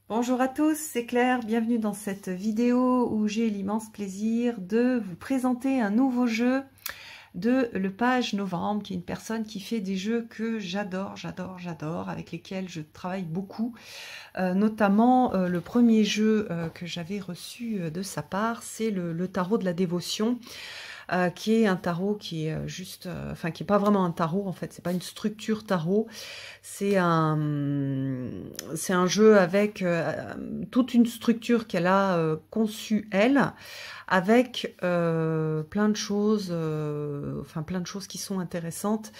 Bonjour à tous, c'est Claire, bienvenue dans cette vidéo où j'ai l'immense plaisir de vous présenter un nouveau jeu de Lepage Novembre, qui est une personne qui fait des jeux que j'adore, avec lesquels je travaille beaucoup. Notamment, le premier jeu que j'avais reçu de sa part, c'est le tarot de la dévotion. Qui est un tarot qui est juste, enfin qui est pas vraiment un tarot en fait, c'est pas une structure tarot, c'est un jeu avec toute une structure qu'elle a conçue elle, avec plein de choses, enfin plein de choses qui sont intéressantes,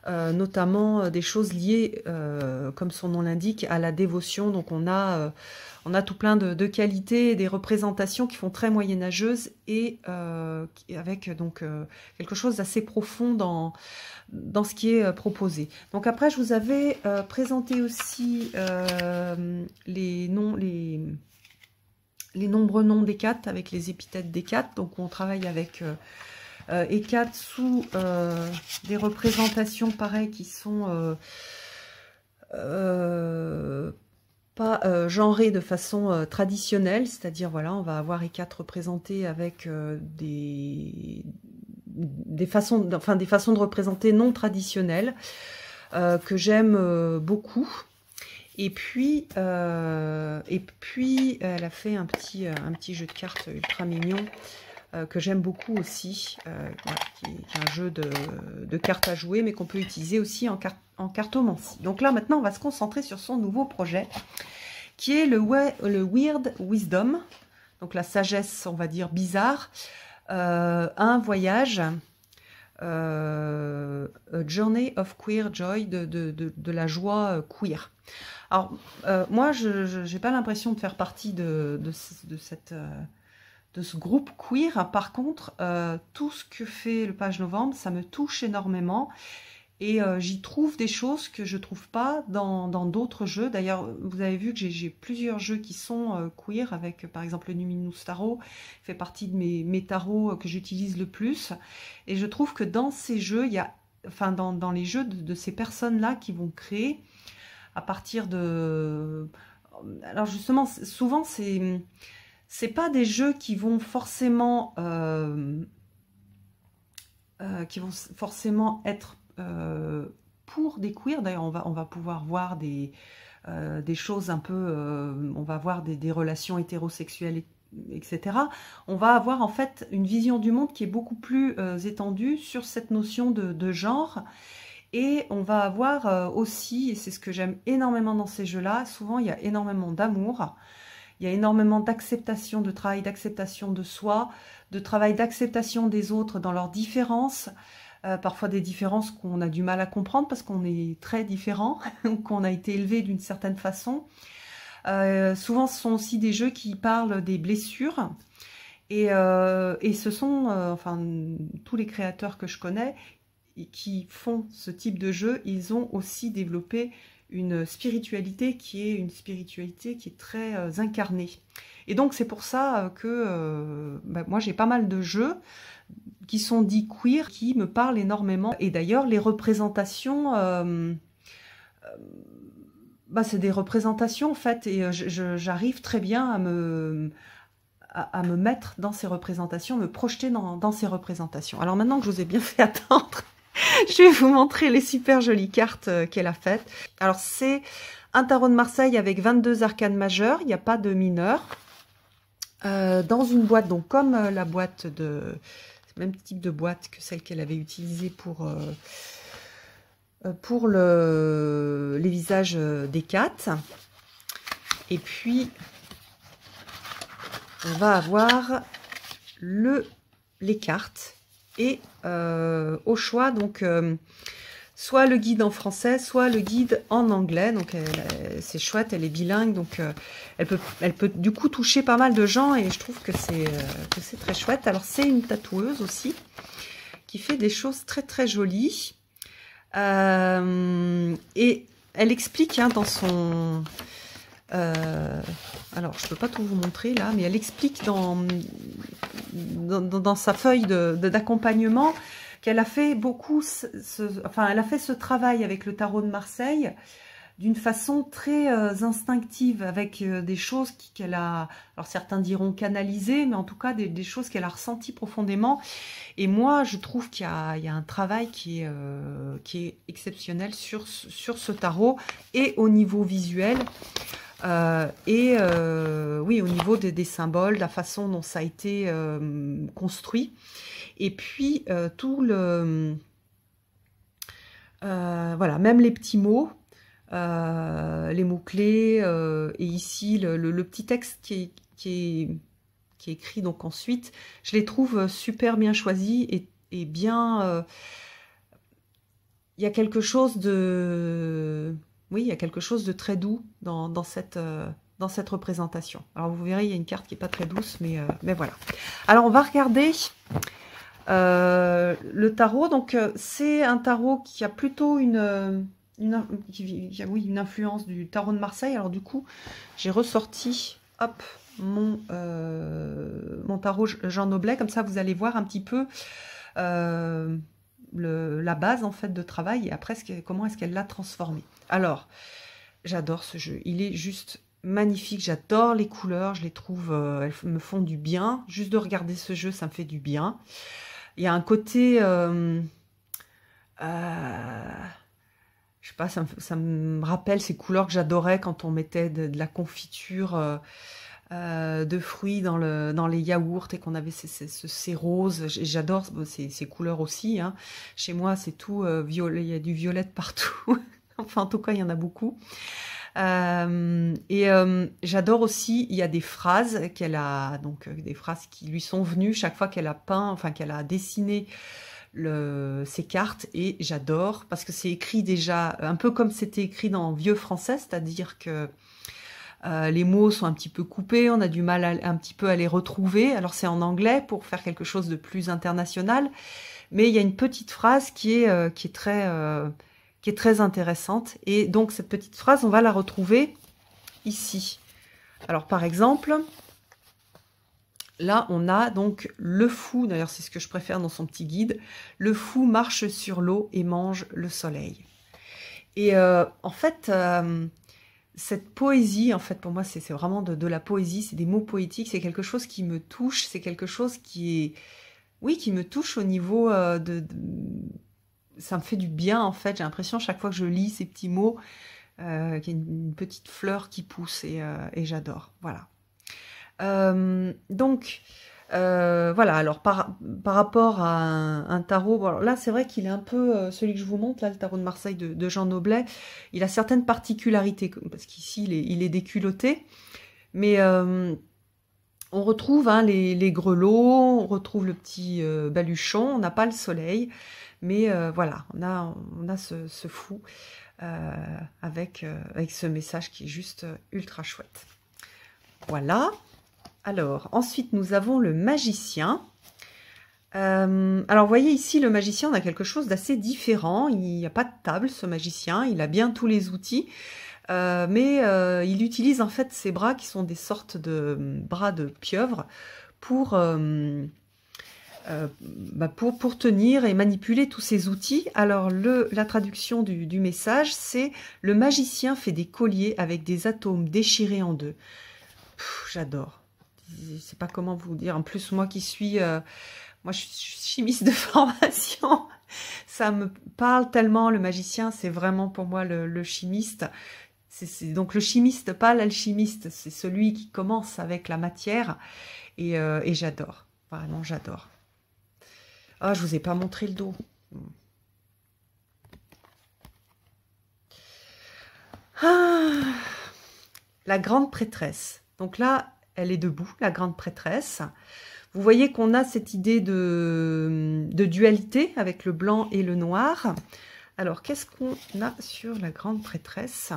notamment des choses liées, comme son nom l'indique, à la dévotion. Donc on a tout plein de qualités et des représentations qui font très moyenâgeuses et avec donc quelque chose d'assez profond dans ce qui est proposé. Donc après, je vous avais présenté aussi les nombreux noms des quatre avec les épithètes des quatre. Donc on travaille avec E4 sous des représentations pareilles qui sont pas genrées de façon traditionnelle, c'est-à-dire voilà, on va avoir E4 représentés avec des façons de représenter non traditionnelles que j'aime beaucoup. Et puis elle a fait un petit jeu de cartes ultra mignon que j'aime beaucoup aussi, voilà, qui est un jeu de cartes à jouer, mais qu'on peut utiliser aussi en cartomancie. Donc là, maintenant, on va se concentrer sur son nouveau projet, qui est le Weird Wisdom, donc la sagesse, on va dire, bizarre, un voyage, a Journey of Queer Joy, de la joie queer. Alors, moi, je n'ai pas l'impression de faire partie de ce groupe queer. Par contre, tout ce que fait Lepage Novembre, ça me touche énormément. Et j'y trouve des choses que je ne trouve pas dans d'autres jeux. D'ailleurs, vous avez vu que j'ai plusieurs jeux qui sont queer, avec par exemple le Numinous Tarot, fait partie de mes tarots que j'utilise le plus. Et je trouve que dans ces jeux, il y a, enfin dans les jeux de ces personnes-là qui vont créer à partir de... Alors justement, souvent c'est pas des jeux qui vont forcément être pour des queers. D'ailleurs, on va pouvoir voir des choses un peu... on va voir des relations hétérosexuelles, etc. On va avoir en fait une vision du monde qui est beaucoup plus étendue sur cette notion de genre. Et on va avoir aussi, et c'est ce que j'aime énormément dans ces jeux-là, souvent il y a énormément d'amour, il y a énormément d'acceptation, de travail d'acceptation de soi, de travail d'acceptation des autres dans leurs différences, parfois des différences qu'on a du mal à comprendre parce qu'on est très différents, ou qu'on a été élevé d'une certaine façon. Souvent ce sont aussi des jeux qui parlent des blessures, et ce sont, enfin tous les créateurs que je connais, qui font ce type de jeu, ils ont aussi développé une spiritualité qui est très incarnée. Et donc c'est pour ça que moi j'ai pas mal de jeux qui sont dits queer, qui me parlent énormément. Et d'ailleurs les représentations, c'est des représentations en fait, et j'arrive très bien à me mettre dans ces représentations, me projeter dans ces représentations. Alors maintenant que je vous ai bien fait attendre, je vais vous montrer les super jolies cartes qu'elle a faites. Alors, c'est un tarot de Marseille avec 22 arcanes majeures, il n'y a pas de mineurs. Dans une boîte, donc comme la boîte de... même type de boîte que celle qu'elle avait utilisée pour les visages des quatre. Et puis, on va avoir les cartes. Et au choix, donc, soit le guide en français, soit le guide en anglais. Donc, c'est chouette, elle est bilingue, donc elle peut du coup toucher pas mal de gens, et je trouve que c'est très chouette. Alors, c'est une tatoueuse aussi, qui fait des choses très très jolies. Et elle explique dans son... alors, je ne peux pas tout vous montrer là, mais elle explique dans sa feuille d'accompagnement qu'elle a fait beaucoup, elle a fait ce travail avec le tarot de Marseille d'une façon très instinctive, avec des choses qu'elle a, alors certains diront canalisées, mais en tout cas des choses qu'elle a ressenties profondément. Et moi, je trouve qu'il y a un travail qui est exceptionnel sur ce tarot, et au niveau visuel, oui, au niveau des symboles, de la façon dont ça a été construit. Et puis, tout le... voilà, même les petits mots, les mots-clés, et ici, le petit texte qui est écrit donc ensuite, je les trouve super bien choisis et bien... il y a quelque chose de... Oui, il y a quelque chose de très doux dans cette représentation. Alors vous verrez, il y a une carte qui n'est pas très douce, mais voilà. Alors on va regarder le tarot. Donc c'est un tarot qui a plutôt une influence du tarot de Marseille. Alors du coup, j'ai ressorti, hop, mon tarot Jean Noblet. Comme ça, vous allez voir un petit peu la base en fait de travail, et après comment est-ce qu'elle l'a transformé. Alors, j'adore ce jeu. Il est juste magnifique. J'adore les couleurs. Je les trouve, elles me font du bien. Juste de regarder ce jeu, ça me fait du bien. Il y a un côté... je sais pas, ça me rappelle ces couleurs que j'adorais quand on mettait de la confiture de fruits dans les yaourts, et qu'on avait ces roses. J'adore ces couleurs aussi, hein. Chez moi, c'est tout violet. Il y a du violet partout. Enfin, en tout cas, il y en a beaucoup. J'adore aussi, il y a des phrases qu'elle a, donc des phrases qui lui sont venues chaque fois qu'elle a peint, enfin qu'elle a dessiné ces cartes, et j'adore parce que c'est écrit déjà un peu comme c'était écrit dans vieux français, c'est-à-dire que les mots sont un petit peu coupés, on a du mal un petit peu à les retrouver. Alors c'est en anglais pour faire quelque chose de plus international, mais il y a une petite phrase qui est très intéressante. Et donc cette petite phrase, on va la retrouver ici. Alors par exemple, là on a donc le fou, d'ailleurs c'est ce que je préfère dans son petit guide, le fou marche sur l'eau et mange le soleil. Et en fait, cette poésie, en fait pour moi c'est vraiment de la poésie, c'est des mots poétiques, c'est quelque chose qui me touche, c'est quelque chose qui est, oui, qui me touche au niveau ça me fait du bien en fait. J'ai l'impression chaque fois que je lis ces petits mots qu'il y a une petite fleur qui pousse, et j'adore. Voilà. Donc voilà. Alors par rapport à un tarot, bon, alors là c'est vrai qu'il est un peu celui que je vous montre là, le tarot de Marseille de Jean Noblet. Il a certaines particularités parce qu'ici il est déculotté, mais on retrouve les grelots, on retrouve le petit baluchon, on n'a pas le soleil. Mais voilà, on a ce fou avec ce message qui est juste ultra chouette. Voilà. Alors, ensuite, nous avons le magicien. Alors, vous voyez ici, le magicien, on a quelque chose d'assez différent. Il n'y a pas de table, ce magicien. Il a bien tous les outils. Mais il utilise en fait ses bras qui sont des sortes de bras de pieuvre pour tenir et manipuler tous ces outils. Alors la traduction du message, c'est « Le magicien fait des colliers avec des atomes déchirés en deux ». J'adore. Je sais pas comment vous dire. En plus, moi qui suis... moi, je suis chimiste de formation. Ça me parle tellement, le magicien. C'est vraiment pour moi le chimiste. C'est donc le chimiste, pas l'alchimiste. C'est celui qui commence avec la matière. Et j'adore. Vraiment, j'adore. Ah, je vous ai pas montré le dos. Ah, la grande prêtresse. Donc là, elle est debout, la grande prêtresse. Vous voyez qu'on a cette idée de dualité avec le blanc et le noir. Alors, qu'est-ce qu'on a sur la grande prêtresse?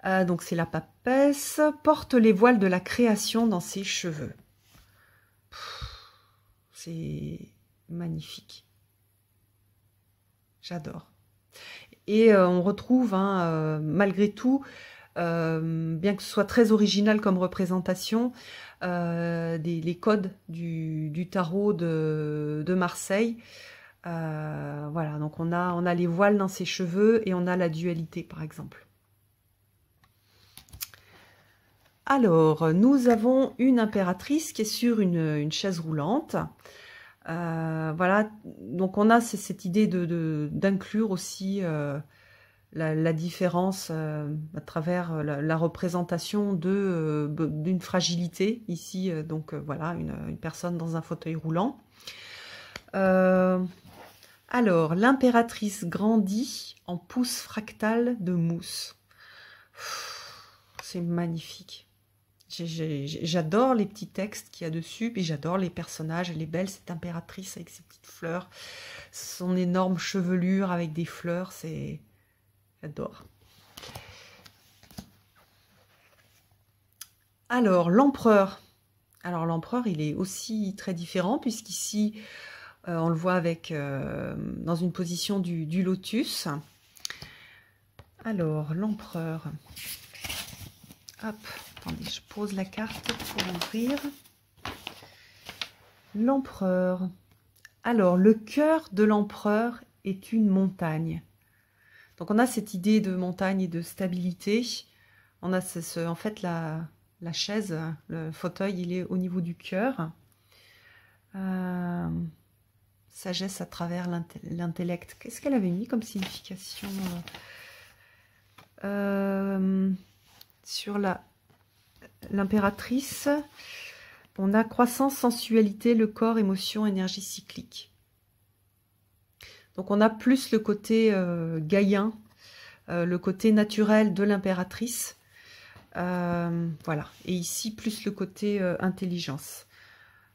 Donc, c'est la papesse. Porte les voiles de la création dans ses cheveux. C'est magnifique. J'adore. Et on retrouve, malgré tout, bien que ce soit très original comme représentation, les codes du tarot de Marseille. Voilà, donc on a les voiles dans ses cheveux et on a la dualité, par exemple. Alors, nous avons une impératrice qui est sur une chaise roulante. Voilà, donc on a cette idée d'inclure aussi la différence à travers la représentation d'une fragilité. Ici, donc voilà, une personne dans un fauteuil roulant. Alors, l'impératrice grandit en pouce fractal de mousse. C'est magnifique. J'adore les petits textes qu'il y a dessus, et j'adore les personnages. Elle est belle, cette impératrice avec ses petites fleurs, son énorme chevelure avec des fleurs, j'adore. Alors, l'empereur. Alors, l'empereur, il est aussi très différent, puisqu'ici, on le voit avec dans une position du lotus. Alors, l'empereur. Hop, attendez, je pose la carte pour ouvrir. L'empereur. Alors, le cœur de l'empereur est une montagne. Donc, on a cette idée de montagne et de stabilité. On a en fait la chaise, le fauteuil, il est au niveau du cœur. Sagesse à travers l'intellect. Qu'est-ce qu'elle avait mis comme signification sur l'impératrice? On a croissance, sensualité, le corps, émotion, énergie cyclique. Donc on a plus le côté gaïen, le côté naturel de l'impératrice. Voilà. Et ici, plus le côté intelligence.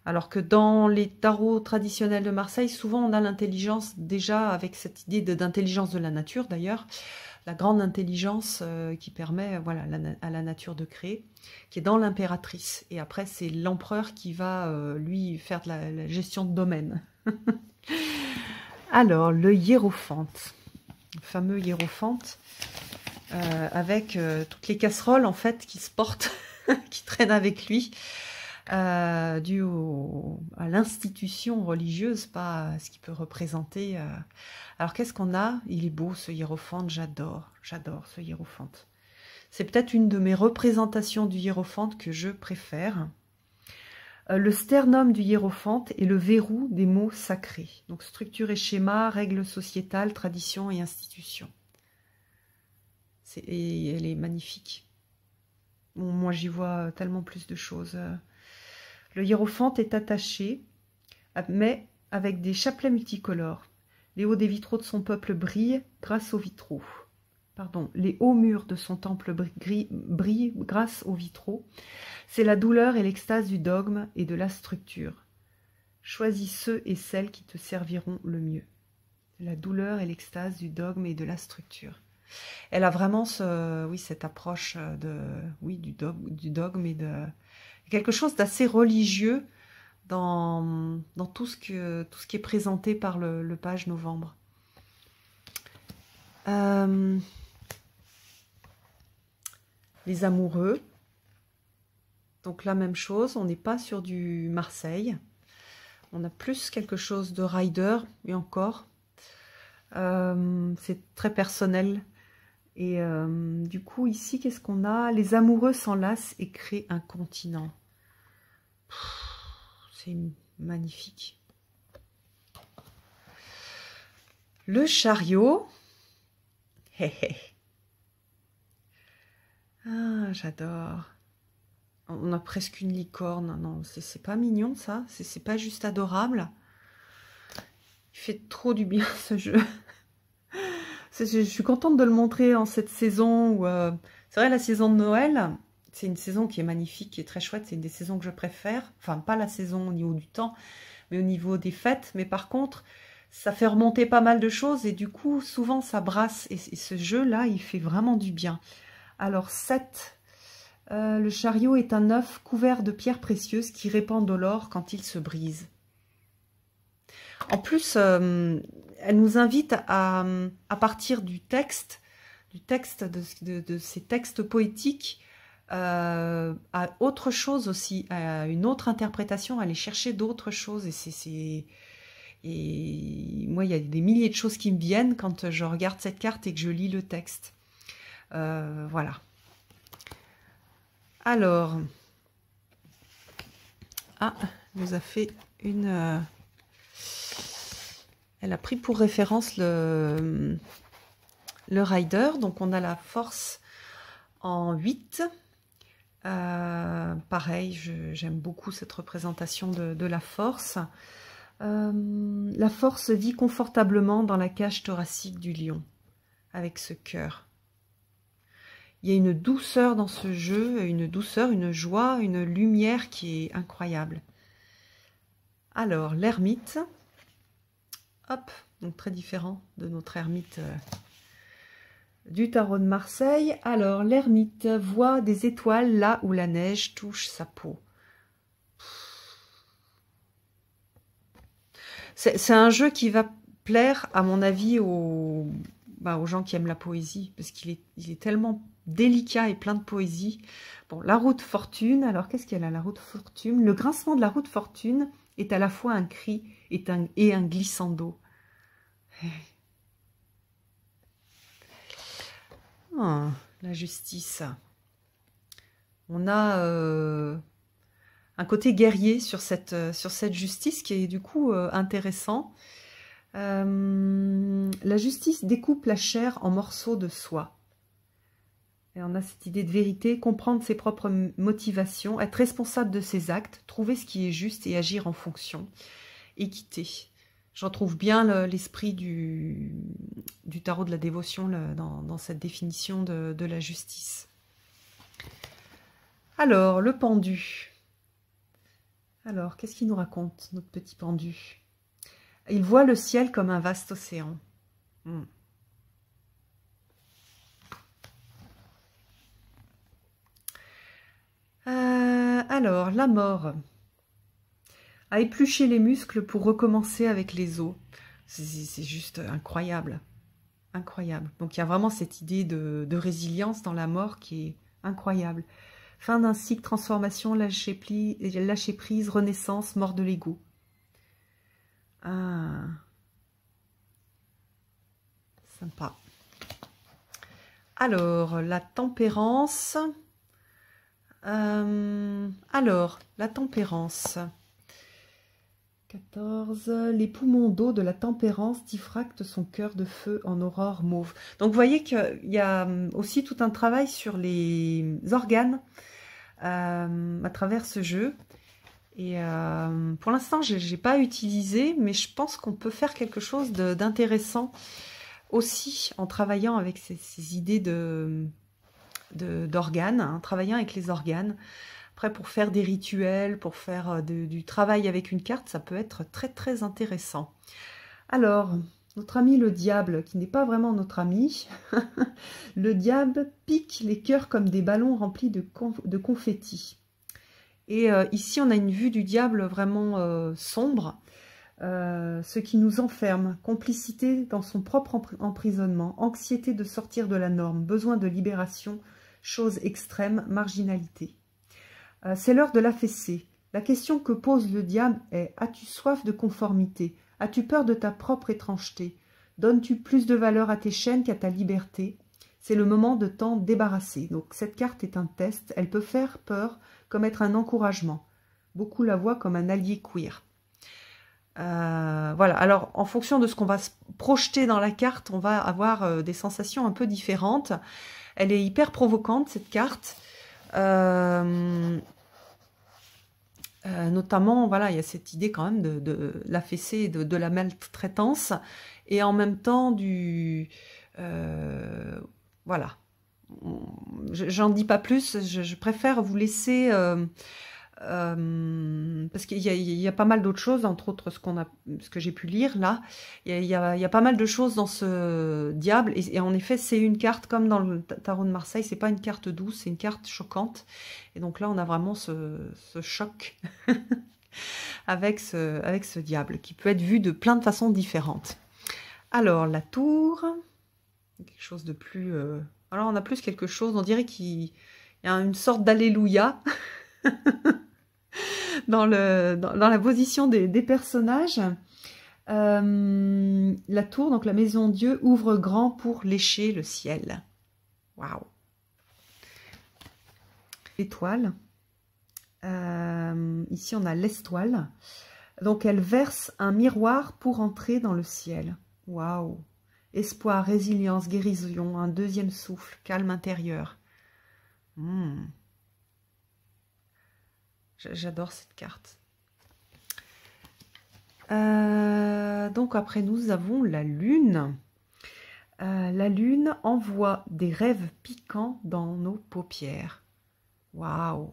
Alors que dans les tarots traditionnels de Marseille, souvent on a l'intelligence déjà avec cette idée d'intelligence de la nature d'ailleurs, la grande intelligence qui permet voilà, à la nature de créer, qui est dans l'impératrice. Et après c'est l'empereur qui va lui faire de la gestion de domaine. Alors le hiérophante, le fameux hiérophante, avec toutes les casseroles en fait qui se portent, qui traînent avec lui. Dû à l'institution religieuse, pas à ce qu'il peut représenter. Alors qu'est-ce qu'on a? Il est beau ce hiérophante, j'adore ce hiérophante. C'est peut-être une de mes représentations du hiérophante que je préfère. Le sternum du hiérophante est le verrou des mots sacrés. Donc structure et schéma, règles sociétales, traditions et institutions. Et elle est magnifique. Bon, moi j'y vois tellement plus de choses. Le hiérophante est attaché, mais avec des chapelets multicolores. Les hauts des vitraux de son peuple brillent grâce aux vitraux. Pardon, les hauts murs de son temple brillent grâce aux vitraux. C'est la douleur et l'extase du dogme et de la structure. Choisis ceux et celles qui te serviront le mieux. La douleur et l'extase du dogme et de la structure. Elle a vraiment cette approche du dogme et de quelque chose d'assez religieux dans tout ce qui est présenté par le page Novembre. Les amoureux. Donc la même chose, on n'est pas sur du Marseille. On a plus quelque chose de rider, et encore. C'est très personnel. Et du coup, ici, qu'est-ce qu'on a? Les amoureux s'enlacent et créent un continent. C'est magnifique. Le chariot. Ah, j'adore. On a presque une licorne. Non, c'est pas mignon, ça. C'est pas juste adorable. Il fait trop du bien, ce jeu. Je suis contente de le montrer en cette saison où... c'est vrai, la saison de Noël, c'est une saison qui est magnifique, qui est très chouette. C'est une des saisons que je préfère. Enfin, pas la saison au niveau du temps, mais au niveau des fêtes. Mais par contre, ça fait remonter pas mal de choses. Et du coup, souvent, ça brasse. Et ce jeu-là, il fait vraiment du bien. Alors, 7. Le chariot est un œuf couvert de pierres précieuses qui répandent de l'or quand il se brise. En plus, elle nous invite à partir du texte de ces textes poétiques, à autre chose aussi, à une autre interprétation, à aller chercher d'autres choses. Et il Et moi, il y a des milliers de choses qui me viennent quand je regarde cette carte et que je lis le texte. Voilà. Alors, elle nous a fait une... elle a pris pour référence le rider. Donc, on a la force en 8. Pareil, j'aime beaucoup cette représentation de la force. La force vit confortablement dans la cage thoracique du lion, avec ce cœur. Il y a une douceur dans ce jeu, une douceur, une joie, une lumière qui est incroyable. Alors, l'ermite, hop, donc très différent de notre ermite du tarot de Marseille. Alors, l'ermite voit des étoiles là où la neige touche sa peau. C'est un jeu qui va plaire, à mon avis, aux gens qui aiment la poésie, parce qu'il est tellement délicat et plein de poésie. Bon, la roue de fortune, alors qu'est-ce qu'elle a, la roue de fortune? Le grincement de la roue de fortune est à la fois un cri et un glissando. Oh, la justice. On a un côté guerrier sur cette justice qui est du coup intéressant. La justice découpe la chair en morceaux de soie. Et on a cette idée de vérité, comprendre ses propres motivations, être responsable de ses actes, trouver ce qui est juste et agir en fonction. Équité. J'en trouve bien l'esprit du tarot de la dévotion dans cette définition de la justice. Alors, le pendu. Alors, qu'est-ce qu'il nous raconte, notre petit pendu? Il voit le ciel comme un vaste océan. Alors, la mort. À éplucher les muscles pour recommencer avec les os. C'est juste incroyable. Incroyable. Donc, il y a vraiment cette idée de résilience dans la mort qui est incroyable. Fin d'un cycle, transformation, lâcher prise, renaissance, mort de l'ego. Sympa. Alors, la tempérance. Alors, la tempérance. 14. Les poumons d'eau de la tempérance diffractent son cœur de feu en aurore mauve. Donc, vous voyez qu'il y a aussi tout un travail sur les organes à travers ce jeu. Et pour l'instant, je n'ai pas utilisé, mais je pense qu'on peut faire quelque chose d'intéressant aussi en travaillant avec ces idées d'organes, hein, travaillant avec les organes. Après, pour faire des rituels, pour faire du travail avec une carte, ça peut être très très intéressant. Alors, notre ami le diable, qui n'est pas vraiment notre ami, le diable pique les cœurs comme des ballons remplis de confettis. Et ici, on a une vue du diable vraiment sombre, ce qui nous enferme, complicité dans son propre emprisonnement, anxiété de sortir de la norme, besoin de libération, chose extrême, marginalité. C'est l'heure de l'affaisser. La question que pose le diable est: as-tu soif de conformité? As-tu peur de ta propre étrangeté? Donnes-tu plus de valeur à tes chaînes qu'à ta liberté? C'est le moment de t'en débarrasser. Donc cette carte est un test, elle peut faire peur comme être un encouragement. Beaucoup la voient comme un allié queer. Voilà, alors en fonction de ce qu'on va se projeter dans la carte, on va avoir des sensations un peu différentes. Elle est hyper provocante, cette carte. Notamment, voilà, il y a cette idée quand même de l'affaisser, de la maltraitance, et en même temps voilà. J'en dis pas plus, je préfère vous laisser... parce qu'il y a pas mal d'autres choses, entre autres ce que j'ai pu lire là. Il y a pas mal de choses dans ce diable, et en effet, c'est une carte comme dans le tarot de Marseille, c'est pas une carte douce, c'est une carte choquante. Et donc là, on a vraiment ce choc avec ce diable, qui peut être vu de plein de façons différentes. Alors, la tour, quelque chose de plus... Alors, on a plus quelque chose, on dirait qu'il y a une sorte d'alléluia dans la position des personnages. La tour, donc la maison Dieu, ouvre grand pour lécher le ciel. Waouh! L'étoile. Ici, on a l'estoile. Donc, elle verse un miroir pour entrer dans le ciel. Waouh! Espoir, résilience, guérison, un deuxième souffle, calme intérieur. J'adore cette carte. Donc après nous avons la lune. La lune envoie des rêves piquants dans nos paupières. Waouh!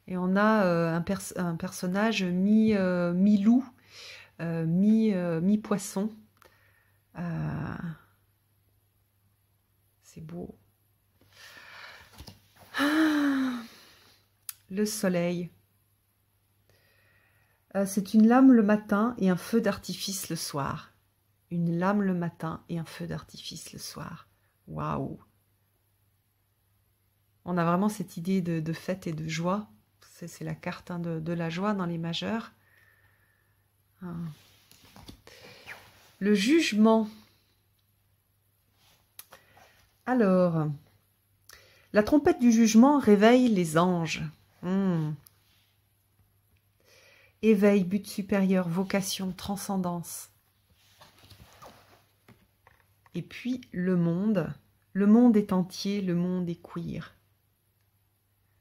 Et on a un personnage mi-loup, mi-poisson. C'est beau. Le soleil. C'est une lame le matin et un feu d'artifice le soir. Une lame le matin et un feu d'artifice le soir. Waouh! On a vraiment cette idée de fête et de joie. C'est la carte de la joie dans les majeurs. Le jugement. Alors, la trompette du jugement réveille les anges. Éveil, but supérieur, vocation, transcendance. Et puis le monde. Le monde est entier, le monde est queer.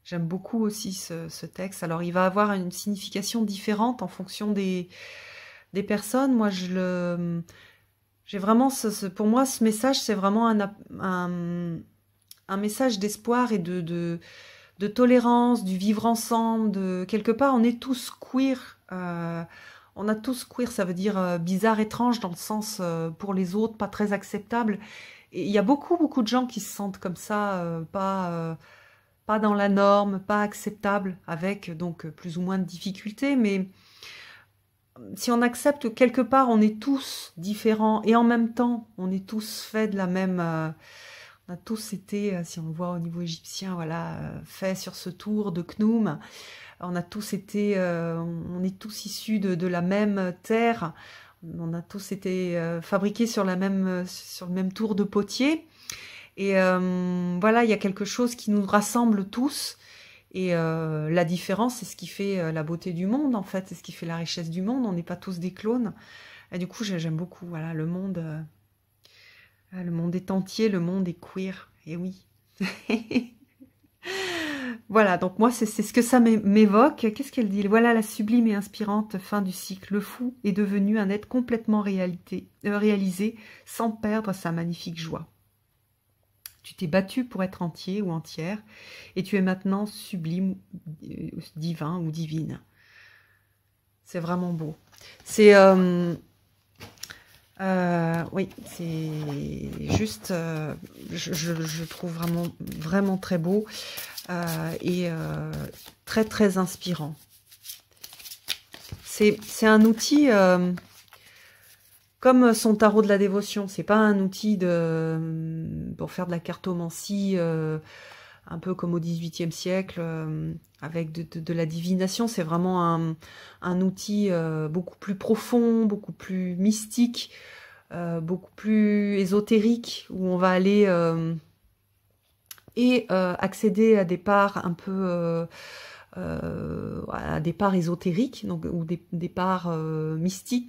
J'aime beaucoup aussi ce texte. Alors, il va avoir une signification différente en fonction des personnes. Moi, j'ai vraiment, pour moi, ce message, c'est vraiment un message d'espoir et de tolérance, du vivre ensemble. Quelque part, on est tous queer. On a tous queer, ça veut dire bizarre, étrange, dans le sens pour les autres, pas très acceptable. Et il y a beaucoup de gens qui se sentent comme ça, pas dans la norme, pas acceptable, avec donc plus ou moins de difficultés, mais si on accepte que quelque part on est tous différents et en même temps on est tous faits de la même... on a tous été, si on le voit au niveau égyptien, voilà, faits sur ce tour de Khnum, on a tous été, on est tous issus de la même terre, on a tous été fabriqués sur le même tour de potier. Et voilà, il y a quelque chose qui nous rassemble tous. Et la différence, c'est ce qui fait la beauté du monde, en fait. C'est ce qui fait la richesse du monde. On n'est pas tous des clones. Et du coup, j'aime beaucoup. Voilà, le monde est entier, le monde est queer. Et oui. Voilà, donc moi, c'est ce que ça m'évoque. Qu'est-ce qu'elle dit? Voilà la sublime et inspirante fin du cycle. Le fou est devenu un être complètement réalisé, sans perdre sa magnifique joie. Tu t'es battu pour être entier ou entière, et tu es maintenant sublime, divin ou divine. C'est vraiment beau. C'est... oui, c'est juste... je trouve vraiment très beau et très inspirant. C'est un outil... comme son tarot de la dévotion, c'est pas un outil pour faire de la cartomancie, un peu comme au XVIIIe siècle, avec de la divination. C'est vraiment un outil beaucoup plus profond, beaucoup plus mystique, beaucoup plus ésotérique, où on va aller accéder à des parts un peu... à des parts ésotériques, donc, ou des parts mystiques,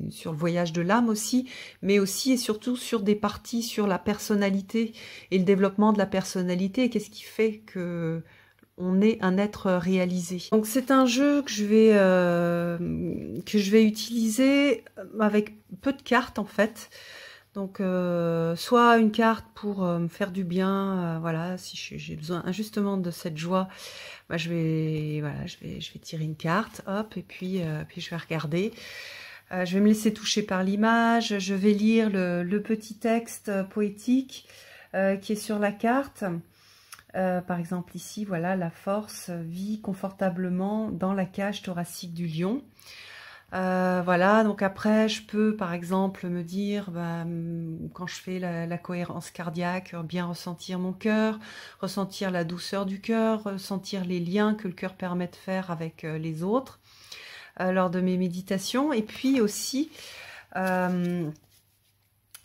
sur le voyage de l'âme aussi, mais aussi et surtout sur des parties sur la personnalité et le développement de la personnalité, qu'est-ce qui fait que on est un être réalisé. Donc c'est un jeu que je vais utiliser avec peu de cartes en fait. Donc, soit une carte pour me faire du bien, voilà, si j'ai besoin justement de cette joie, bah, je vais tirer une carte, hop, et puis je vais regarder. Je vais me laisser toucher par l'image, je vais lire le petit texte poétique qui est sur la carte. Par exemple ici, voilà, la force vit confortablement dans la cage thoracique du lion. Voilà, donc après, je peux par exemple me dire, bah, quand je fais la cohérence cardiaque, bien ressentir mon cœur, ressentir la douceur du cœur, ressentir les liens que le cœur permet de faire avec les autres lors de mes méditations. Et puis aussi,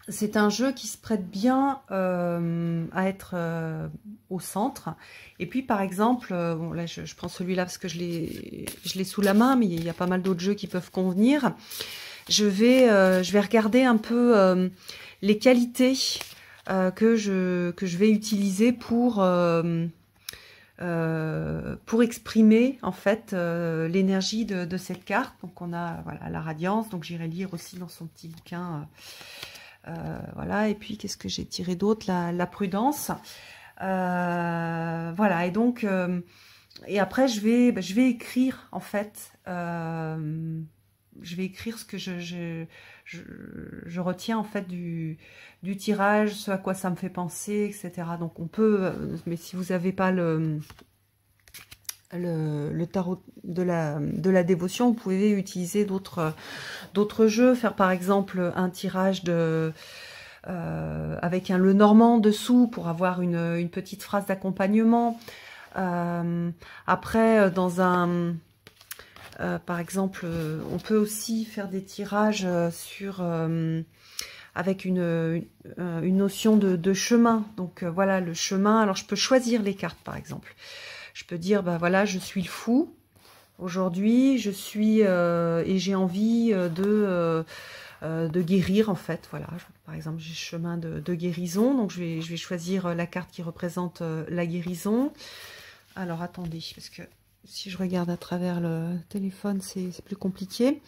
c'est un jeu qui se prête bien à être au centre. Et puis par exemple, bon là je prends celui-là parce que je l'ai sous la main, mais il y a pas mal d'autres jeux qui peuvent convenir. Je vais regarder un peu les qualités que je vais utiliser pour exprimer en fait l'énergie de cette carte. Donc on a voilà la radiance, donc j'irai lire aussi dans son petit bouquin. Voilà, et puis qu'est-ce que j'ai tiré d'autre, la prudence. Voilà, et donc et après je vais écrire en fait. Je vais écrire ce que je retiens en fait du tirage, ce à quoi ça me fait penser, etc. Donc on peut, mais si vous n'avez pas le tarot de la dévotion, vous pouvez utiliser d'autres jeux, faire par exemple un tirage avec un le normand dessous pour avoir une petite phrase d'accompagnement. Après, par exemple, on peut aussi faire des tirages avec une notion de chemin. Donc voilà, le chemin. Alors je peux choisir les cartes par exemple. Je peux dire, bah voilà, je suis le fou. Aujourd'hui, je suis et j'ai envie de guérir en fait. Voilà, par exemple, j'ai chemin de guérison. Donc je vais choisir la carte qui représente la guérison. Alors attendez, parce que si je regarde à travers le téléphone, c'est plus compliqué.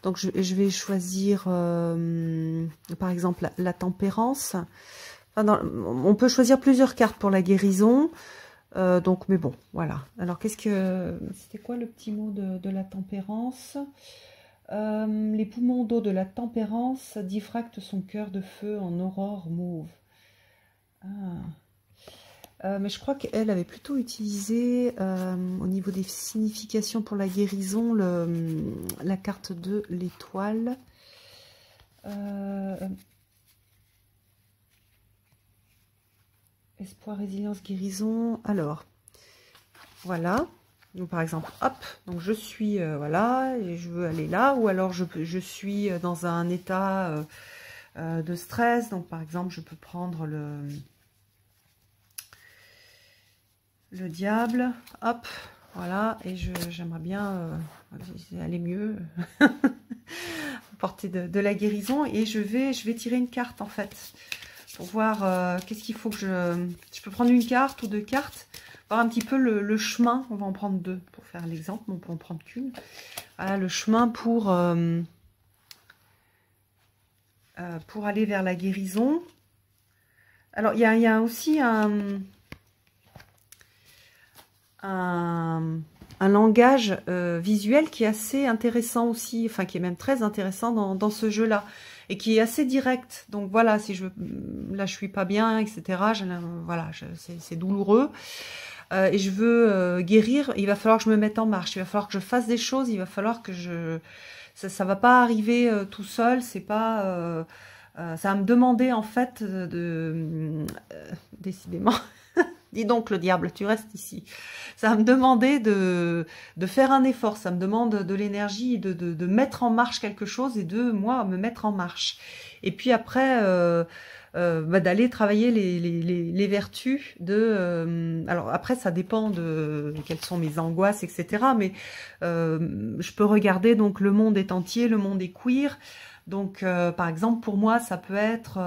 Donc je vais choisir par exemple la tempérance. Enfin, on peut choisir plusieurs cartes pour la guérison. Donc, mais bon, voilà. Alors, c'était quoi le petit mot de la tempérance? Les poumons d'eau de la tempérance diffractent son cœur de feu en aurore mauve. Mais je crois qu'elle avait plutôt utilisé, au niveau des significations pour la guérison, la carte de l'étoile. Espoir, résilience, guérison. Alors, voilà. Donc, par exemple, hop, donc je suis, voilà, et je veux aller là. Ou alors, je suis dans un état de stress. Donc, par exemple, je peux prendre le diable. Hop, voilà. Et j'aimerais bien aller mieux. Porter de la guérison. Et je vais tirer une carte, en fait. Pour voir qu'est-ce qu'il faut que je peux prendre une carte ou deux cartes, voir un petit peu le chemin. On va en prendre deux pour faire l'exemple, on peut en prendre qu'une. Voilà, le chemin pour aller vers la guérison. Alors, il y a aussi un langage visuel qui est assez intéressant aussi, enfin qui est même très intéressant dans ce jeu-là. Et qui est assez direct. Donc voilà, si là je suis pas bien, etc. Voilà, c'est douloureux. Et je veux guérir, il va falloir que je me mette en marche. Il va falloir que je fasse des choses. Il va falloir que ça va pas arriver tout seul. C'est pas... ça va me demander en fait décidément... Dis donc le diable, tu restes ici. Ça va me demander de faire un effort, ça me demande de l'énergie, de mettre en marche quelque chose et de, moi, me mettre en marche. Et puis après, d'aller travailler les vertus de... alors après, ça dépend de quelles sont mes angoisses, etc. Mais je peux regarder, donc le monde est entier, le monde est queer. Donc, par exemple, pour moi, ça peut être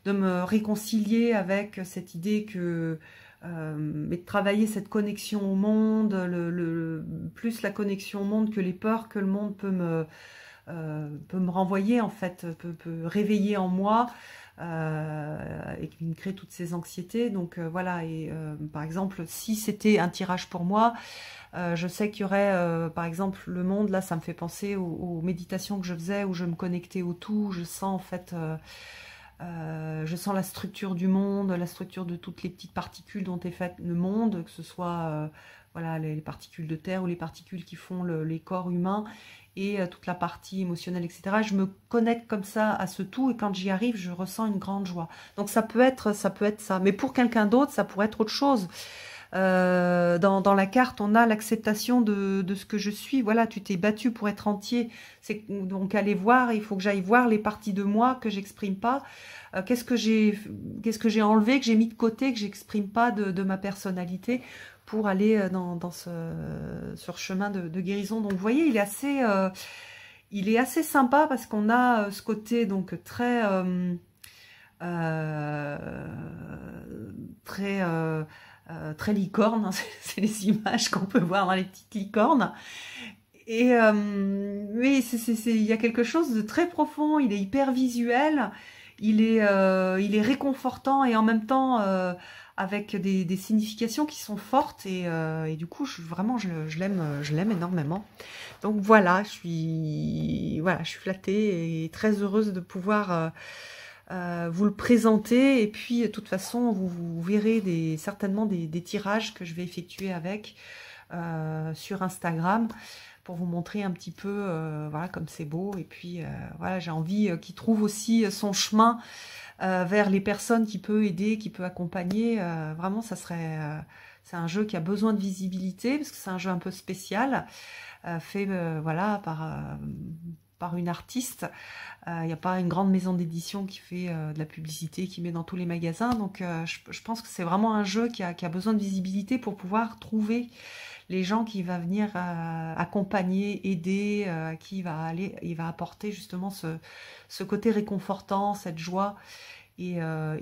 de me réconcilier avec cette idée que mais de travailler cette connexion au monde, plus la connexion au monde que les peurs que le monde peut me renvoyer, en fait, peut réveiller en moi et qui me crée toutes ces anxiétés. Donc voilà, et par exemple, si c'était un tirage pour moi, je sais qu'il y aurait, par exemple, le monde, là, ça me fait penser aux méditations que je faisais, où je me connectais au tout, je sens en fait... je sens la structure du monde, la structure de toutes les petites particules dont est fait le monde, que ce soit voilà, les particules de terre ou les particules qui font les corps humains. et toute la partie émotionnelle, etc. Je me connecte comme ça à ce tout, et quand j'y arrive, je ressens une grande joie. Donc ça peut être ça. Mais pour quelqu'un d'autre, ça pourrait être autre chose. Dans la carte, on a l'acceptation de ce que je suis. Voilà, tu t'es battu pour être entier. C'est donc aller voir. Il faut que j'aille voir les parties de moi que j'exprime pas. Qu'est-ce que j'ai enlevé, que j'ai mis de côté, que j'exprime pas de ma personnalité, pour aller sur chemin de guérison. Donc vous voyez, il est assez sympa, parce qu'on a ce côté donc très licorne, hein. C'est les images qu'on peut voir dans les petites licornes. Et oui, il y a quelque chose de très profond. Il est hyper visuel, il est réconfortant, et en même temps avec des significations qui sont fortes, et du coup vraiment je l'aime énormément. Donc voilà, je suis flattée et très heureuse de pouvoir vous le présenter. Et puis de toute façon vous verrez certainement des tirages que je vais effectuer avec sur Instagram, pour vous montrer un petit peu voilà, comme c'est beau. Et puis voilà, j'ai envie qu'il trouve aussi son chemin vers les personnes qui peut aider, qui peut accompagner. Vraiment, c'est un jeu qui a besoin de visibilité, parce que c'est un jeu un peu spécial, fait voilà, par une artiste. Il n'y a pas une grande maison d'édition qui fait de la publicité, qui met dans tous les magasins. Donc je pense que c'est vraiment un jeu qui a besoin de visibilité, pour pouvoir trouver les gens qui va venir accompagner, aider, qui il va apporter justement ce côté réconfortant, cette joie, et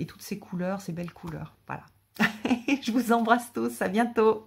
toutes ces couleurs, ces belles couleurs. Voilà. Je vous embrasse tous, à bientôt.